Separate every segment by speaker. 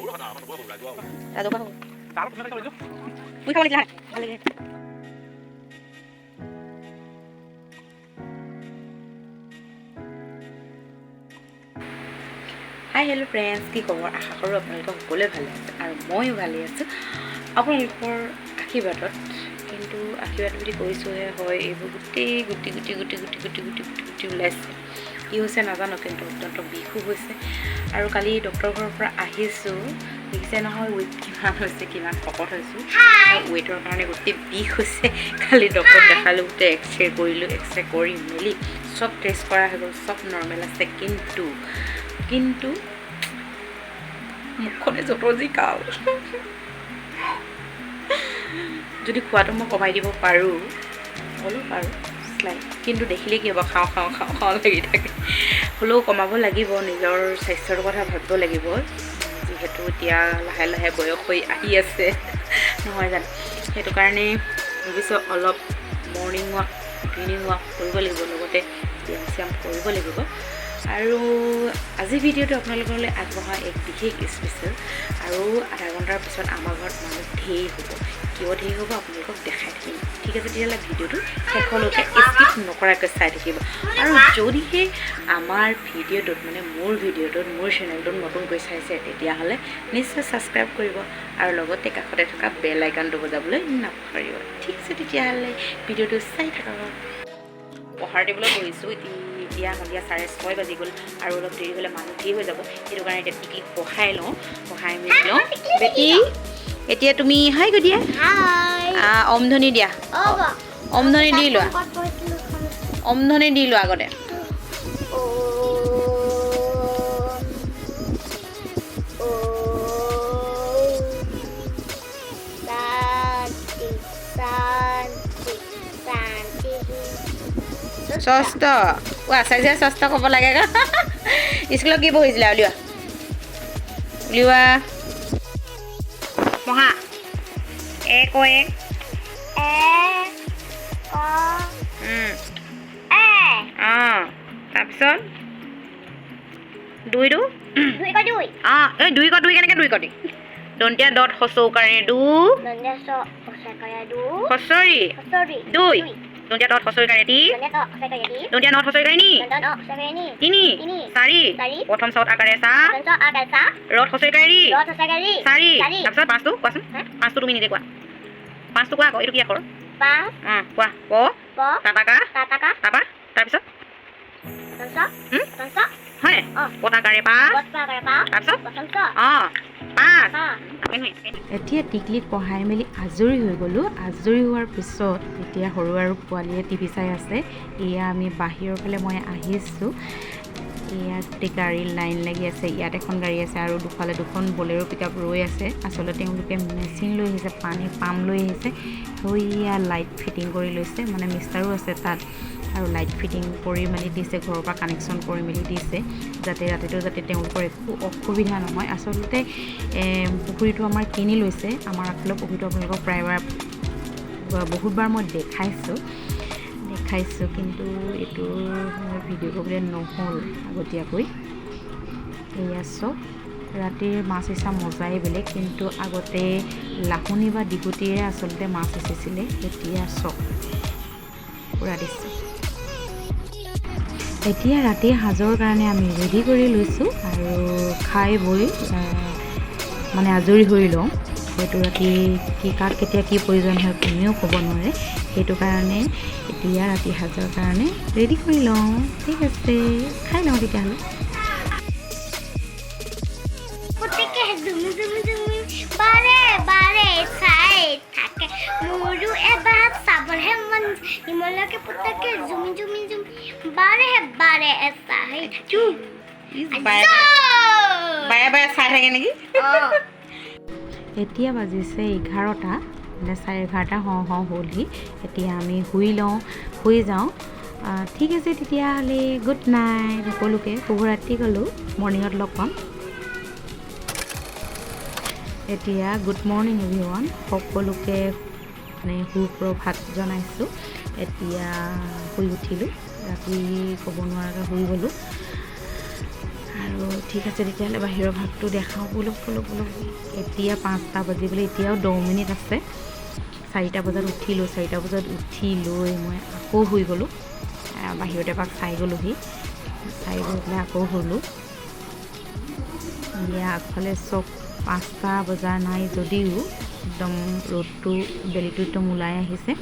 Speaker 1: ৰাজহুৱা হ'ব মই খাব লাগিলে ভাল লাগে হাই হেল্ল' ফ্ৰেণ্ডছ কি খবৰ আশা কৰোঁ আপোনালোকে সকলোৱে ভালে আছে আৰু ময়ো ভালে আছোঁ আপোনালোকৰ আশীৰ্বাদত কিন্তু আশীৰ্বাদ বুলি কৈছোঁহে হয় এইবোৰ গোটেই গুটি ওলাইছে কি হৈছে নাজানো কিন্তু অত্যন্ত বিষো হৈছে আৰু কালি ডক্টৰৰ ঘৰৰ পৰা আহিছোঁ দেখিছে নহয় ৱেইট কিমান হৈছে কিমান শকত হৈছোঁ আৰু ৱেইটৰ কাৰণে গোটেই বিষ হৈছে কালি ডক্টৰক দেখালোঁ গোটেই এক্সৰে কৰিলোঁ এক্সৰে কৰি মেলি চব টেষ্ট কৰা হৈ গ'ল চব নৰ্মেল আছে কিন্তু মুখখনে য'তৰ যি কাল যদি খোৱাটো মই কমাই দিব পাৰোঁ হ'লেও পাৰোঁ কিন্তু দেখিলে কি হ'ব খাওঁ লাগি থাকে হ'লেও কমাব লাগিব নিজৰ স্বাস্থ্যৰ কথা ভাবিব লাগিব যিহেতু এতিয়া লাহে লাহে বয়স হৈ আহি আছে নহয় জানো সেইটো কাৰণে ভাবিছোঁ অলপ মৰ্ণিং ৱাক ইভিনিং ৱাক কৰিব লাগিব লগতে ব্যায়াম কৰিব লাগিব আৰু আজি ভিডিঅ'টো আপোনালোকলৈ আগবঢ়া এক বিশেষ স্পেচিয়েল আৰু আধা ঘণ্টাৰ পিছত আমাৰ ঘৰত মানুহ ঢেৰ হ'ব কিয় ঢেৰ হ'ব আপোনালোকক দেখাই থাকিম ঠিক আছে তেতিয়াহ'লে ভিডিঅ'টো শেষলৈকে স্কিপ নকৰাকৈ চাই থাকিব আৰু যদিহে আমাৰ ভিডিঅ'টোত মানে মোৰ ভিডিঅ'টোত মোৰ চেনেলটোত নতুনকৈ চাইছে তেতিয়াহ'লে নিশ্চয় ছাবস্ক্ৰাইব কৰিব আৰু লগতে কাষতে থকা বেল আইকনটো বজাবলৈ নাপাহৰিব ঠিক আছে তেতিয়াহ'লে ভিডিঅ'টো চাই থাকক পঢ়াৰ দিবলৈ বহিছোঁ এতিয়া সন্ধিয়া 6:30 বাজি গ'ল আৰু অলপ দেৰি হ'লে মানুহ ঢেৰ হৈ যাব সেইটো কাৰণে এতিয়া টিকলিক পঢ়াই মেলি লওঁ বেটি এতিয়া তুমি হাই গৈ দিয়া অমধনি দিয়া অমধনি দি লোৱা আগতে ষষ্ঠ আচাৰ্যে ষষ্ঠ ক'ব লাগে স্কুলত কি পঢ়িছিলে উলিওৱা মহা এক তাৰপিছত দুই কেনেকৈ দুই কটি দন্তীয়া দত সচৌকাৰে খচৰি দুই দন্তীয়া দত সচৌকাৰে দন্তীয়া নত সচৌকাৰে তিনি চাৰি প্ৰথম চত আকাৰে চা ৰথ সচৌকাৰে চাৰি তাৰপিছত পাঁচটো কোৱাচোন পাঁচটো তুমি নিজে কোৱা পাঁচটো কোৱা আকৌ এইটো কি আখৰ কোৱা ক তাপা তাৰপিছত হয় পতাকাৰে পা তাৰপিছত পাঁচ এতিয়া টিকলিক পঢ়াই মেলি আজৰি হৈ গ'লোঁ আজৰি হোৱাৰ পিছত এতিয়া সৰু আৰু পোৱালীয়ে টিভি চাই আছে এয়া আমি বাহিৰৰ ফালে মই আহিছোঁ ইয়াত গোটেই গাড়ীৰ লাইন লাগি আছে ইয়াত এখন গাড়ী আছে আৰু দুফালে দুখন বলেৰো পিকআপ ৰৈ আছে আচলতে তেওঁলোকে মেচিন লৈ আহিছে পানী পাম্প লৈ আহিছে সেয়া লাইট ফিটিং কৰি লৈছে মানে মিষ্টাৰো আছে তাত আৰু লাইট ফিটিং কৰি মেলি দিছে ঘৰৰ পৰা কানেকশ্যন কৰি মেলি দিছে যাতে ৰাতিটো যাতে তেওঁলোকৰ একো অসুবিধা নহয় আচলতে পুখুৰীটো আমাৰ কিনি লৈছে আমাৰ আগফালে পুখুৰীটো আপোনালোকক প্ৰায়বাৰ বহুতবাৰ মই দেখাইছোঁ কিন্তু এইটো ভিডিঅ' কৰিবলৈ নহ'ল আগতীয়াকৈ এয়া চব ৰাতিৰ মাছ সিঁচা মজাই বেলেগ কিন্তু আগতে লাহনি বা দিগুটিৰে আচলতে মাছ সিঁচিছিলে এতিয়া চব পূৰা দিছে এতিয়া ৰাতিৰ সাজৰ কাৰণে আমি ৰেডি কৰি লৈছোঁ আৰু খাই বৈ মানে আজৰি হৈ লওঁ হয়তো ৰাতি কাক কেতিয়া কি প্ৰয়োজন হয় কোনেও ক'ব নোৱাৰে সেইটো কাৰণে এতিয়া ৰাতি সাজৰ কাৰণে ৰেডি কৰি লওঁ ঠিক আছে খাই লওঁ তেতিয়াহ'লে এতিয়া বাজিছে 11টা মানে 11:30 হওঁ হ'লহি এতিয়া আমি শুই যাওঁ ঠিক আছে তেতিয়াহ'লে গুড নাইট সকলোকে শুভৰাত্ৰি ক'লোঁ মৰ্ণিঙত লগ পাম এতিয়া গুড মৰ্ণিং এভৰিৱান সকলোকে মানে সুপ্ৰভাত জনাইছোঁ এতিয়া শুই উঠিলোঁ ৰাতি ক'ব নোৱাৰাকৈ শুই গ'লোঁ আৰু আৰু ঠিক আছে তেতিয়াহ'লে বাহিৰৰ ভাগটো দেখাওঁ বোলো। এতিয়া 5টা বাজিবলৈ এতিয়াও 10 মিনিট আছে। 4টা বজাত উঠিলোঁ। 4টা বজাত উঠি লৈ মই আকৌ শুই গ'লোঁ। বাহিৰতে এপাক চাই গ'লোহি। চাই গৈ পেলাই আকৌ শুলোঁ। এতিয়া আগফালে চব 5টা বজা নাই যদিও একদম ৰ'দটো বেলিটো একদম ওলাই আহিছে।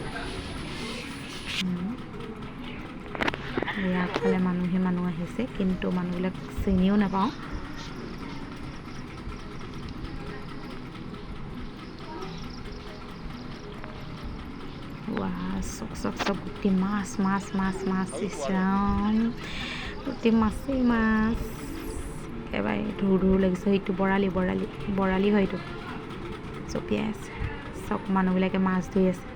Speaker 1: আগফালে মানুহ আহিছে, কিন্তু মানুহবিলাক চিনিও নাপাওঁ। চব গোটেই মাছ ইছৰাম, গোটেই মাছেই মাছ। একেবাৰে ধুৰ লাগিছে। সেইটো বৰালি হয় এইটো। জঁপিয়াই আছে চব মানুহবিলাকে মাছ ধৰি আছে।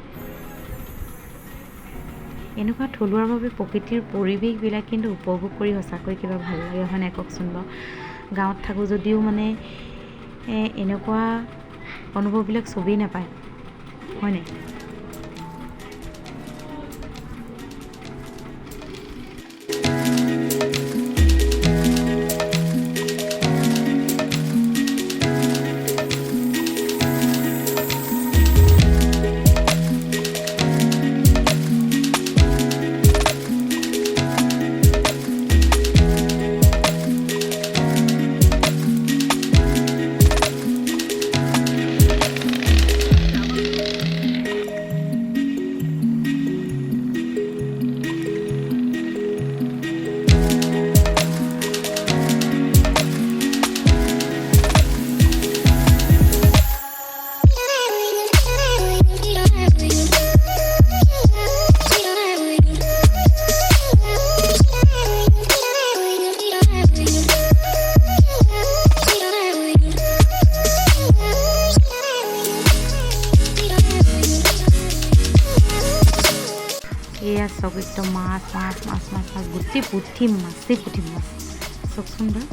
Speaker 1: এনেকুৱা থলুৱাভাৱে প্ৰকৃতিৰ পৰিৱেশবিলাক কিন্তু উপভোগ কৰি সঁচাকৈ কিবা ভাল লাগে, হয় নাই কওকচোন বাৰু। গাঁৱত থাকোঁ যদিও মানে এনেকুৱা অনুভৱবিলাক চবেই নাপায়, হয় নাই। এয়া চব একদম মাছ গোটেই পুঠি মাছ চাওকচোন বাৰু।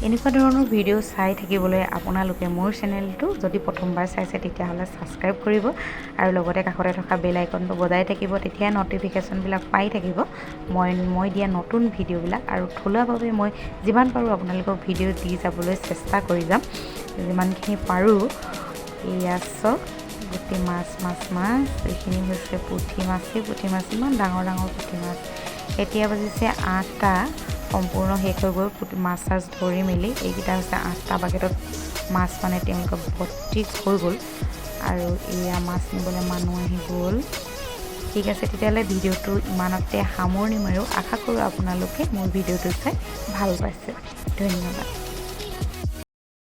Speaker 1: এনেকুৱা ধৰণৰ ভিডিঅ' চাই থাকিবলৈ আপোনালোকে মোৰ চেনেলটো যদি প্ৰথমবাৰ চাইছে তেতিয়াহ'লে ছাবস্ক্ৰাইব কৰিব আৰু লগতে কাষতে থকা বেল আইকনটো বজাই থাকিব। তেতিয়া নটিফিকেশ্যনবিলাক পাই থাকিব মই দিয়া নতুন ভিডিঅ'বিলাক। আৰু থলুৱাভাৱে মই যিমান পাৰোঁ আপোনালোকক ভিডিঅ' দি যাবলৈ চেষ্টা কৰি যাম, যিমানখিনি পাৰোঁ। এয়া চব গোটেই মাছ এইখিনি হৈছে পুঠি মাছ, ইমান ডাঙৰ পুঠি মাছ। এতিয়া বাজিছে 8টা, সম্পূৰ্ণ শেষ হৈ গ'ল মাছ চাছ ধৰি মেলি। এইকেইটা হৈছে 8টা বাকেটত মাছ, মানে তেওঁলোকে ভৰ্তি হৈ গ'ল। আৰু এয়া মাছ নিবলৈ মানুহ আহি গ'ল। ঠিক আছে তেতিয়াহ'লে ভিডিঅ'টো ইমানতে সামৰণি মাৰোঁ। আশা কৰোঁ আপোনালোকে মোৰ ভিডিঅ'টো চাই ভাল পাইছে। ধন্যবাদ।